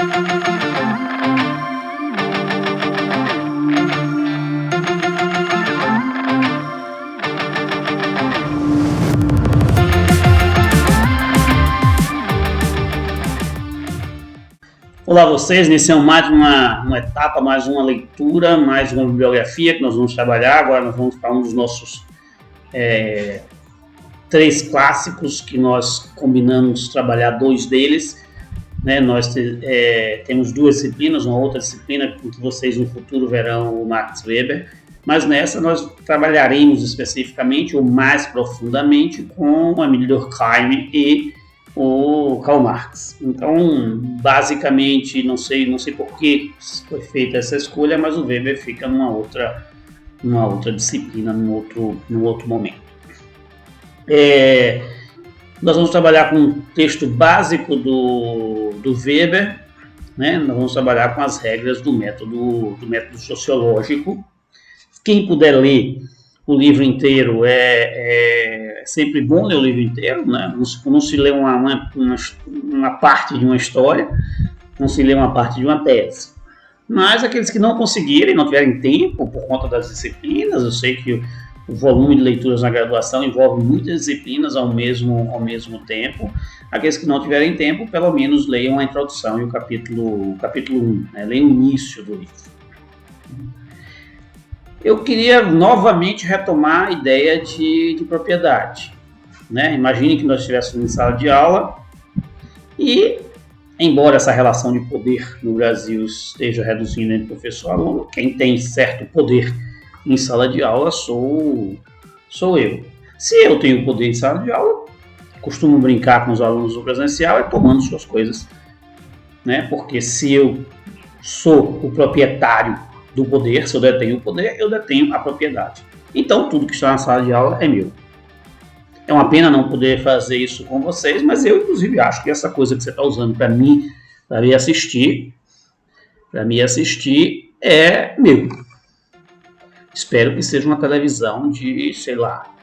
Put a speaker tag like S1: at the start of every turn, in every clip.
S1: Olá vocês, iniciamos mais uma etapa, mais uma leitura, mais uma bibliografia que nós vamos trabalhar. Agora nós vamos para um dos nossos 3 clássicos que nós combinamos trabalhar 2 deles. Né? Nós temos 2 disciplinas, uma outra disciplina que vocês no futuro verão o Max Weber, mas nessa nós trabalharemos especificamente ou mais profundamente com o Emile Durkheim e o Karl Marx. Então, basicamente, não sei por que foi feita essa escolha, mas o Weber fica numa outra disciplina, num outro momento. Nós vamos trabalhar com um texto básico do Weber, né? Nós vamos trabalhar com as regras do método sociológico. Quem puder ler o livro inteiro é sempre bom ler o livro inteiro, né? Não se lê uma parte de uma história, não se lê uma parte de uma tese. Mas aqueles que não conseguirem, não tiverem tempo por conta das disciplinas, eu sei que o volume de leituras na graduação envolve muitas disciplinas ao mesmo tempo. Aqueles que não tiverem tempo, pelo menos leiam a introdução e o capítulo 1, né? Leiam o início do livro. Eu queria novamente retomar a ideia de propriedade. Né? Imagine que nós estivéssemos em sala de aula e, embora essa relação de poder no Brasil esteja reduzindo entre professor e aluno, quem tem certo poder em sala de aula sou eu. Se eu tenho poder em sala de aula, costumo brincar com os alunos do presencial tomando suas coisas. Né? Porque se eu sou o proprietário do poder, se eu detenho o poder, eu detenho a propriedade. Então, tudo que está na sala de aula é meu. É uma pena não poder fazer isso com vocês, mas eu, inclusive, acho que essa coisa que você está usando para me assistir é meu. Espero que seja uma televisão de, sei lá,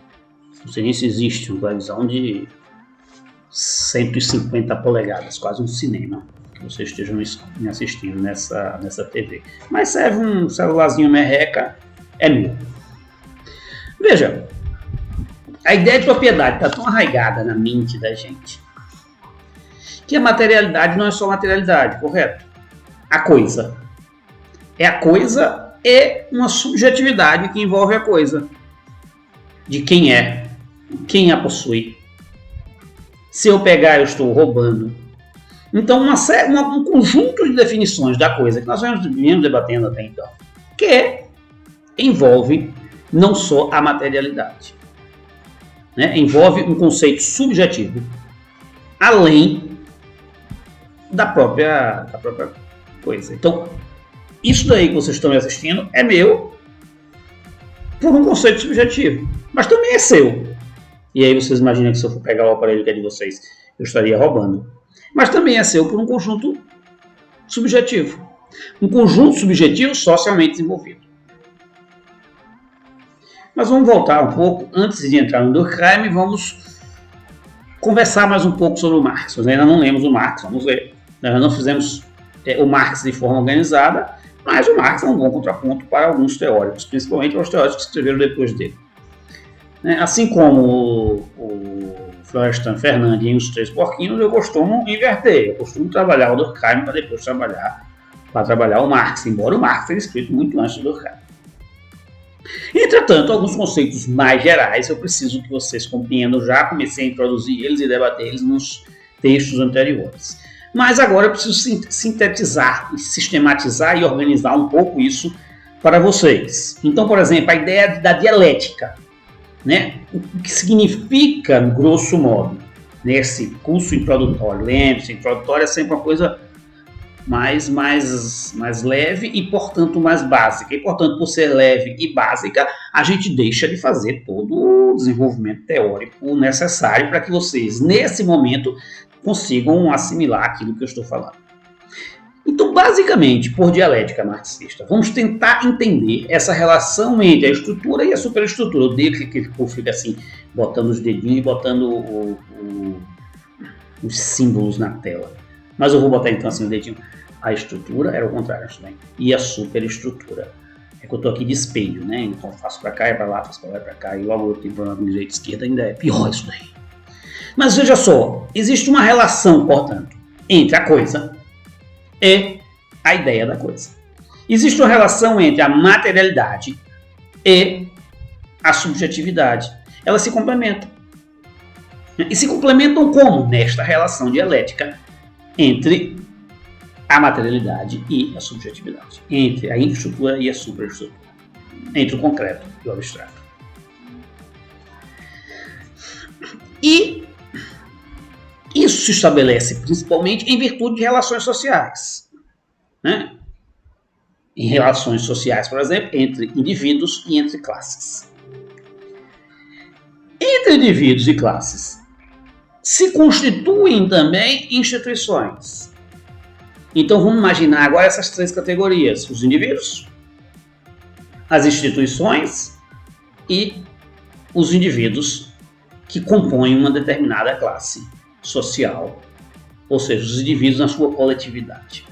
S1: não sei nem se existe uma televisão de 150 polegadas, quase um cinema, que vocês estejam me assistindo nessa TV. Mas serve um celularzinho merreca, é meu. Veja, a ideia de propriedade está tão arraigada na mente da gente que a materialidade não é só materialidade, correto? A coisa. A coisa é uma subjetividade que envolve a coisa. De quem é, quem a possui. Se eu pegar, eu estou roubando. Então, um conjunto de definições da coisa que nós viemos debatendo até então, que envolve não só a materialidade, né? Envolve um conceito subjetivo, além da própria coisa. Então, isso daí que vocês estão me assistindo é meu por um conceito subjetivo, mas também é seu. E aí vocês imaginam que se eu for pegar o aparelho que é de vocês, eu estaria roubando. Mas também é seu por um conjunto subjetivo. Um conjunto subjetivo socialmente desenvolvido. Mas vamos voltar um pouco, antes de entrar no Durkheim, vamos conversar mais um pouco sobre o Marx. Nós ainda não lemos o Marx, vamos ler. Nós ainda não fizemos o Marx de forma organizada, mas o Marx é um bom contraponto para alguns teóricos, principalmente para os teóricos que escreveram depois dele. Assim como o Florestan Fernandes em Os Três Porquinhos, eu costumo inverter. Eu costumo trabalhar o Durkheim para depois trabalhar o Marx, embora o Marx tenha escrito muito antes do Durkheim. Entretanto, alguns conceitos mais gerais eu preciso que vocês compreendam. Já comecei a introduzir eles e debater eles nos textos anteriores. Mas agora eu preciso sintetizar, sistematizar e organizar um pouco isso para vocês. Então, por exemplo, a ideia da dialética. Né? O que significa, grosso modo, nesse curso introdutório. Lembre-se, introdutório é sempre uma coisa mais leve e, portanto, mais básica. E, portanto, por ser leve e básica, a gente deixa de fazer todo o desenvolvimento teórico necessário para que vocês, nesse momento, consigam assimilar aquilo que eu estou falando. Então, basicamente, por dialética marxista, vamos tentar entender essa relação entre a estrutura e a superestrutura. Eu odeio que o povo fica assim, botando os dedinhos e botando os símbolos na tela. Mas eu vou botar então assim o dedinho. A estrutura era o contrário também. E a superestrutura. É que eu estou aqui de espelho, né? Então faço para cá e para lá, faço para lá e para cá. E logo eu tenho problema de direita e esquerda, ainda é pior isso daí. Mas veja só, existe uma relação, portanto, entre a coisa e a ideia da coisa. Existe uma relação entre a materialidade e a subjetividade. Elas se complementam. E se complementam como? Nesta relação dialética entre a materialidade e a subjetividade, entre a infraestrutura e a superestrutura, entre o concreto e o abstrato. E isso se estabelece principalmente em virtude de relações sociais, né? Em relações sociais, por exemplo, entre indivíduos e entre classes. Entre indivíduos e classes se constituem também instituições. Então vamos imaginar agora essas três categorias: os indivíduos, as instituições e os indivíduos que compõem uma determinada classe social, ou seja, os indivíduos na sua coletividade.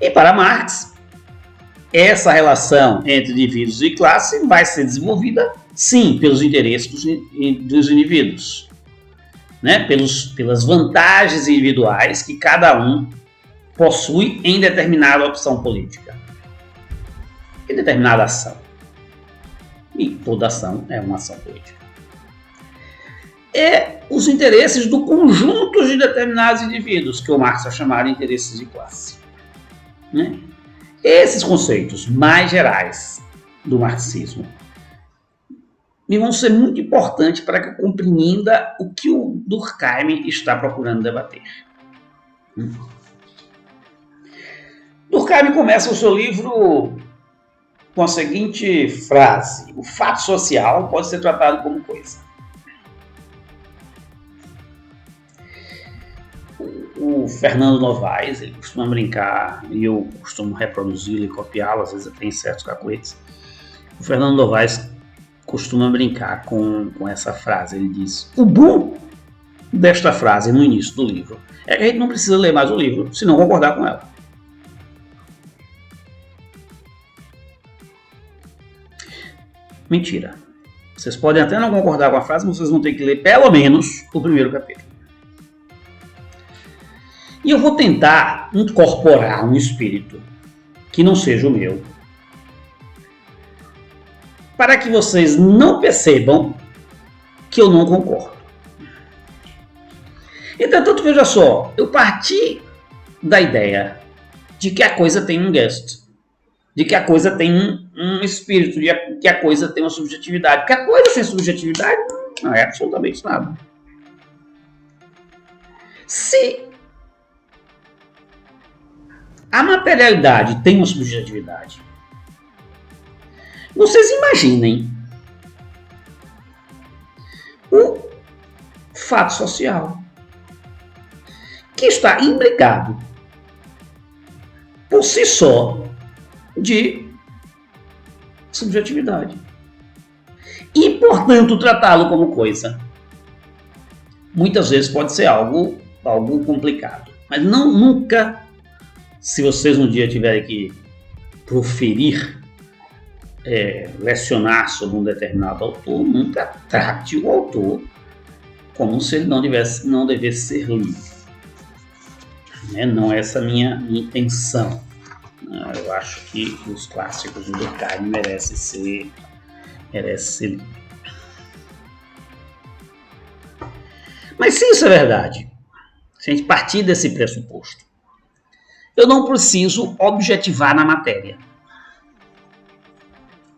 S1: E para Marx, essa relação entre indivíduos e classe vai ser desenvolvida, sim, pelos interesses dos indivíduos, né? Pelas vantagens individuais que cada um possui em determinada opção política, em determinada ação. E toda ação é uma ação política. E os interesses do conjunto de determinados indivíduos, que o Marx vai chamar de interesses de classe, né? Esses conceitos mais gerais do marxismo me vão ser muito importantes para que eu compreenda o que o Durkheim está procurando debater. Durkheim começa o seu livro com a seguinte frase: o fato social pode ser tratado como coisa. O Fernando Novaes, ele costuma brincar, e eu costumo reproduzi-lo e copiá-lo, às vezes tem certos cacuetes. O Fernando Novaes costuma brincar com essa frase. Ele diz: o bom desta frase no início do livro é que a gente não precisa ler mais o livro, se não concordar com ela. Mentira. Vocês podem até não concordar com a frase, mas vocês vão ter que ler pelo menos o primeiro capítulo. E eu vou tentar incorporar um espírito que não seja o meu, para que vocês não percebam que eu não concordo. Entretanto, veja só, eu parti da ideia de que a coisa tem um gesto, de que a coisa tem um espírito, de que a coisa tem uma subjetividade. Porque a coisa sem subjetividade não é absolutamente nada. Se a materialidade tem uma subjetividade, vocês imaginem o fato social, que está imbricado por si só de subjetividade. E, portanto, tratá-lo como coisa muitas vezes pode ser algo complicado. Mas nunca, se vocês um dia tiverem que proferir, lecionar sobre um determinado autor, nunca trate o autor como se ele não devesse ser lido. Não é essa a minha intenção. Eu acho que os clássicos do Durkheim merecem ser lidos. Mas se isso é verdade, se a gente partir desse pressuposto, eu não preciso objetivar na matéria.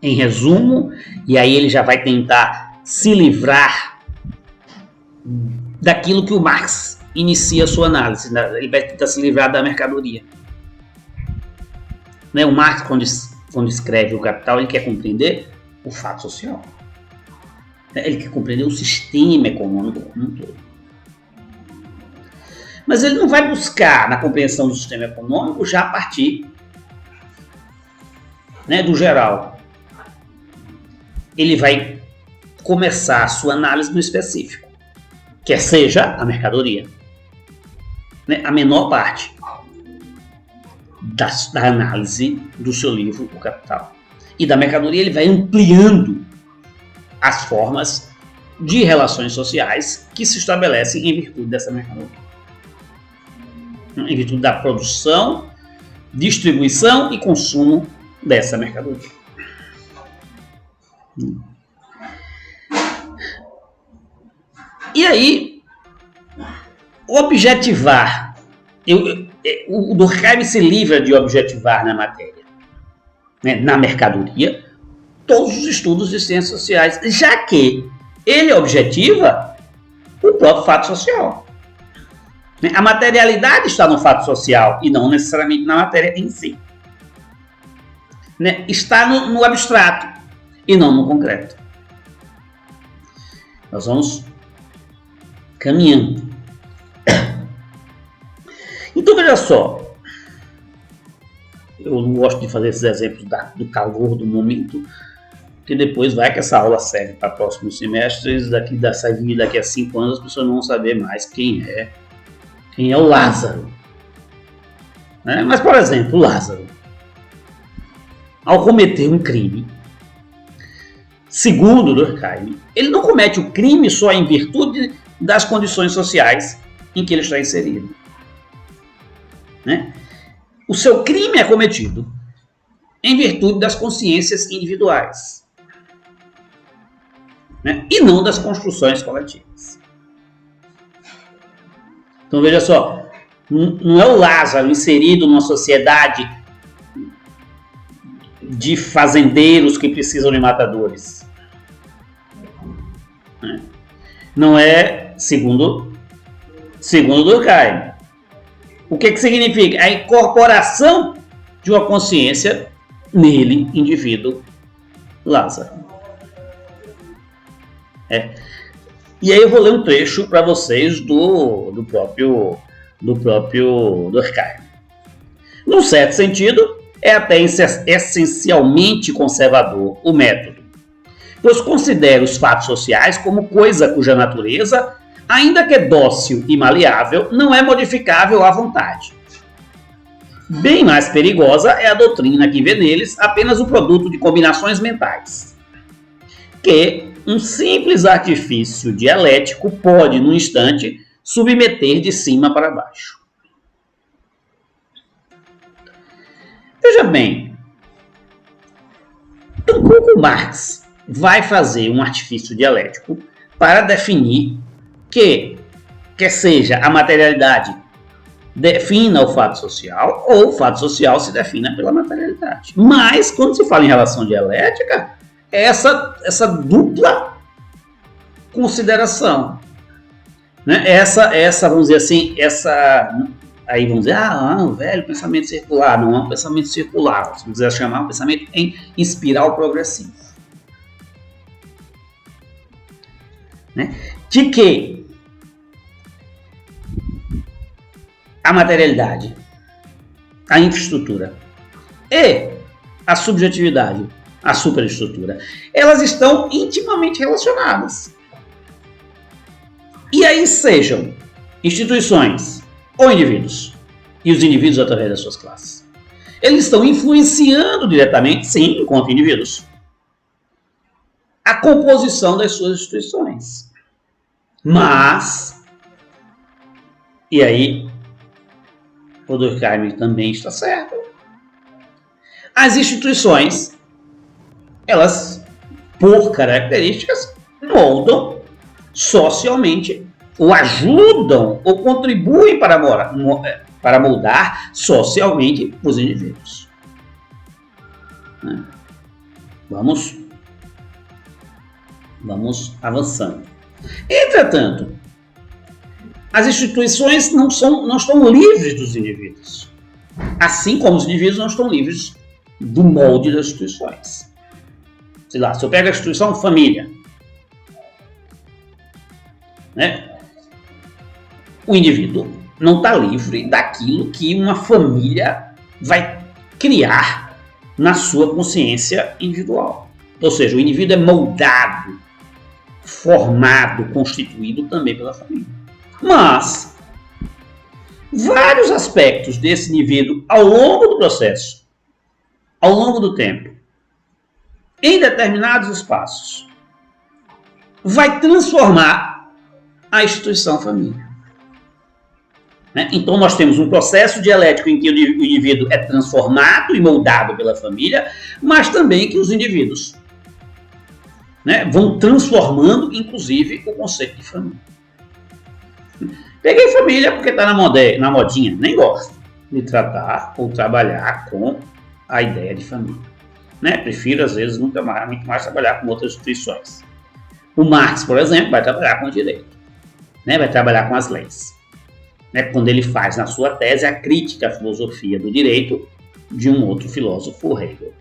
S1: Em resumo, e aí ele já vai tentar se livrar daquilo que o Marx inicia a sua análise, né? Ele vai tentar se livrar da mercadoria. Né? O Marx, quando escreve o Capital, ele quer compreender o fato social. Ele quer compreender o sistema econômico como um todo. Mas ele não vai buscar na compreensão do sistema econômico já a partir, né, do geral. Ele vai começar a sua análise no específico, quer seja a mercadoria. né, a menor parte da análise do seu livro O Capital. E da mercadoria ele vai ampliando as formas de relações sociais que se estabelecem em virtude dessa mercadoria. Em virtude da produção, distribuição e consumo dessa mercadoria. E aí, objetivar. O Durkheim se livra de objetivar na matéria, né, na mercadoria, todos os estudos de ciências sociais, já que ele objetiva o próprio fato social. A materialidade está no fato social e não necessariamente na matéria em si. Está no abstrato e não no concreto. Nós vamos caminhando. Então, veja só. Eu não gosto de fazer esses exemplos do calor do momento, porque depois vai que essa aula serve para próximos semestres, daqui a 5 anos as pessoas não vão saber mais quem é o Lázaro. Né? Mas, por exemplo, Lázaro, ao cometer um crime, segundo Durkheim, ele não comete o crime só em virtude das condições sociais em que ele está inserido. Né? O seu crime é cometido em virtude das consciências individuais, né? E não das construções coletivas. Então veja só, não é o Lázaro inserido numa sociedade de fazendeiros que precisam de matadores. Não é, segundo Durkheim. O que significa? A incorporação de uma consciência nele, indivíduo, Lázaro. E aí eu vou ler um trecho para vocês do próprio Durkheim. Num certo sentido, é até essencialmente conservador o método, pois considera os fatos sociais como coisa cuja natureza, ainda que dócil e maleável, não é modificável à vontade. Bem mais perigosa é a doutrina que vê neles apenas o produto de combinações mentais, que um simples artifício dialético pode, num instante, submeter de cima para baixo. Veja bem, tampouco Marx vai fazer um artifício dialético para definir que, quer seja a materialidade defina o fato social ou o fato social se defina pela materialidade. Mas, quando se fala em relação dialética, é essa dupla consideração. Né? Vamos dizer assim, aí vamos dizer, o velho pensamento circular. Não é um pensamento circular, se quiser chamar, um pensamento em espiral progressiva. Né? De que a materialidade, a infraestrutura e a subjetividade, a superestrutura, elas estão intimamente relacionadas. E aí sejam instituições ou indivíduos, e os indivíduos através das suas classes. Eles estão influenciando diretamente, sim, enquanto indivíduos, a composição das suas instituições. Mas, e aí, o Durkheim também está certo, as instituições, elas, por características, moldam socialmente, ou ajudam, ou contribuem para moldar socialmente os indivíduos. Vamos avançando. Entretanto, as instituições não estão livres dos indivíduos, assim como os indivíduos não estão livres do molde das instituições. Sei lá, se eu pego a instituição família, né? O indivíduo não está livre daquilo que uma família vai criar na sua consciência individual. Ou seja, o indivíduo é moldado, formado, constituído também pela família. Mas vários aspectos desse indivíduo ao longo do processo, ao longo do tempo, em determinados espaços, vai transformar a instituição família. Então nós temos um processo dialético em que o indivíduo é transformado e moldado pela família, mas também que os indivíduos vão transformando, inclusive, o conceito de família. Peguei família porque está na modinha, nem gosto de tratar ou trabalhar com a ideia de família. Prefiro, às vezes, muito mais trabalhar com outras instituições. O Marx, por exemplo, vai trabalhar com o direito, vai trabalhar com as leis. Quando ele faz na sua tese a crítica à filosofia do direito de um outro filósofo, Hegel.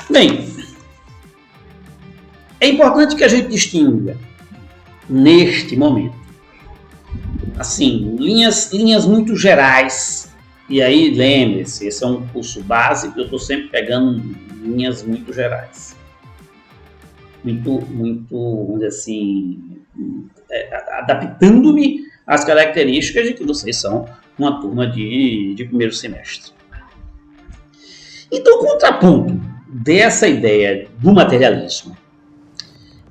S1: Bem, é importante que a gente distinga, neste momento, assim, linhas muito gerais. E aí, lembre-se, esse é um curso básico, eu estou sempre pegando linhas muito gerais. Muito, vamos dizer assim, adaptando-me às características de que vocês são uma turma de primeiro semestre. Então, o contraponto dessa ideia do materialismo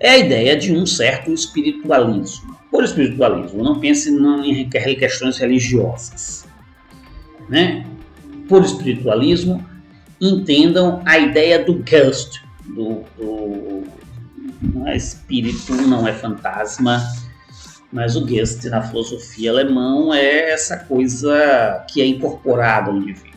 S1: é a ideia de um certo espiritualismo. Por espiritualismo, não pense em questões religiosas. Por espiritualismo, entendam a ideia do Geist, não é espírito, não é fantasma, mas o Geist na filosofia alemã é essa coisa que é incorporada ao indivíduo.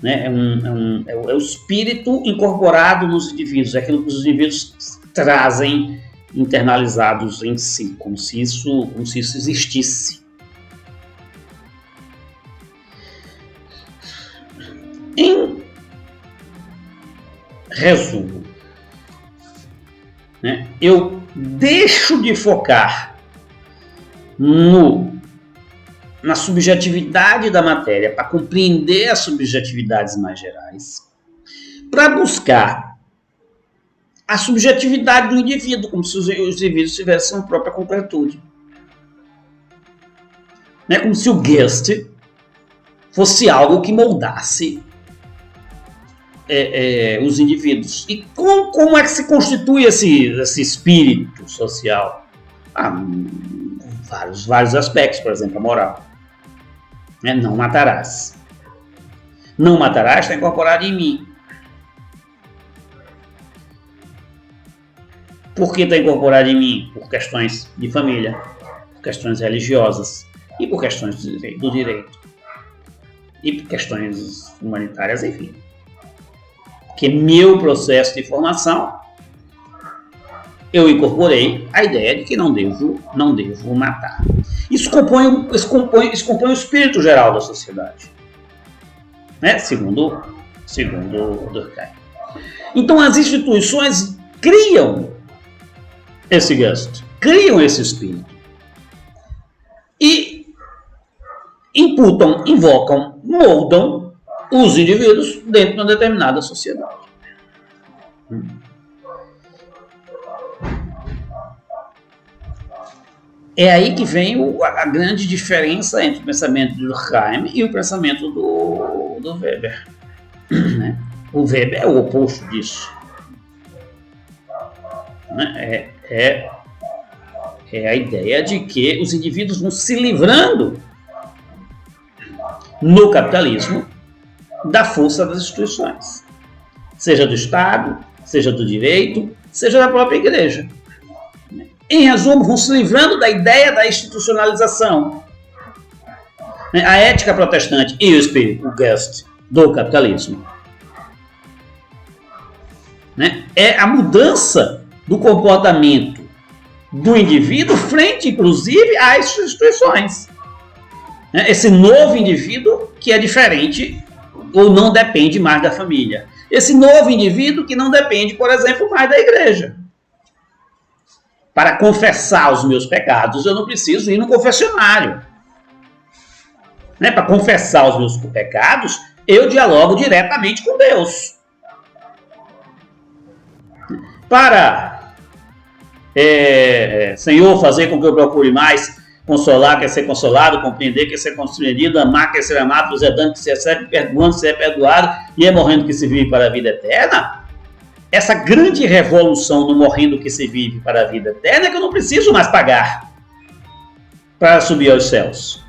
S1: É o espírito incorporado nos indivíduos, é aquilo que os indivíduos trazem internalizados em si, como se isso existisse. Em resumo, eu deixo de focar na subjetividade da matéria para compreender as subjetividades mais gerais, para buscar a subjetividade do indivíduo, como se os indivíduos tivessem uma própria concretude. Como se o Geist fosse algo que moldasse os indivíduos. E como é que se constitui esse espírito social? Vários aspectos, por exemplo, a moral. Não matarás. Não matarás está incorporado em mim. Por que está incorporado em mim? Por questões de família, por questões religiosas e por questões do direito. E por questões humanitárias, enfim. Porque meu processo de formação, eu incorporei a ideia de que não devo matar. Isso compõe o espírito geral da sociedade, segundo Durkheim. Então as instituições criam esse Geist, criam esse espírito e imputam, invocam, moldam os indivíduos dentro de uma determinada sociedade. É aí que vem a grande diferença entre o pensamento de Durkheim e o pensamento do Weber. O Weber é o oposto disso. É a ideia de que os indivíduos vão se livrando no capitalismo da força das instituições, seja do Estado, seja do direito, seja da própria igreja. Em resumo, vão se livrando da ideia da institucionalização. A ética protestante e o espírito, o Geist do capitalismo, é a mudança do comportamento do indivíduo frente, inclusive, às instituições. Esse novo indivíduo que é diferente ou não depende mais da família. Esse novo indivíduo que não depende, por exemplo, mais da igreja. Para confessar os meus pecados, eu não preciso ir no confessionário. Para confessar os meus pecados, eu dialogo diretamente com Deus. Para Senhor, fazer com que eu procure mais, consolar, quer ser consolado, compreender, quer ser compreendido, amar, quer ser amado, fazer dano, que se recebe, perdoando, que se é perdoado, e é morrendo que se vive para a vida eterna. Essa grande revolução no morrendo que se vive para a vida eterna é que eu não preciso mais pagar para subir aos céus.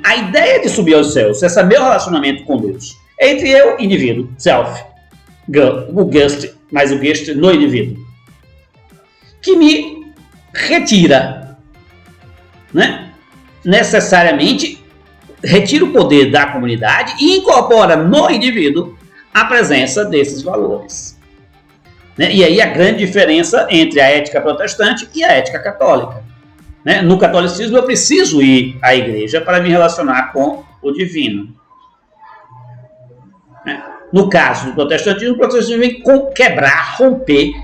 S1: A ideia de subir aos céus, esse meu relacionamento com Deus, é entre eu, indivíduo, self, o Geist, mais o Geist no indivíduo, que me retira, né? Necessariamente, retira o poder da comunidade e incorpora no indivíduo a presença desses valores. Né? E aí a grande diferença entre a ética protestante e a ética católica. Né? No catolicismo eu preciso ir à igreja para me relacionar com o divino. Né? No caso do protestantismo, o protestantismo vem quebrar, romper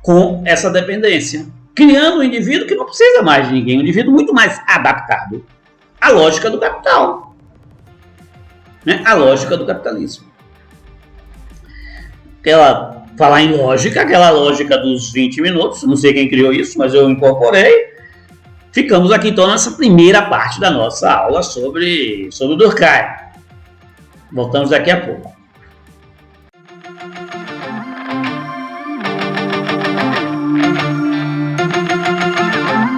S1: com essa dependência, criando um indivíduo que não precisa mais de ninguém, um indivíduo muito mais adaptado à lógica do capital, né? À lógica do capitalismo. Falar em lógica, aquela lógica dos 20 minutos, não sei quem criou isso, mas eu incorporei. Ficamos aqui então nessa primeira parte da nossa aula sobre Durkheim. Voltamos daqui a pouco.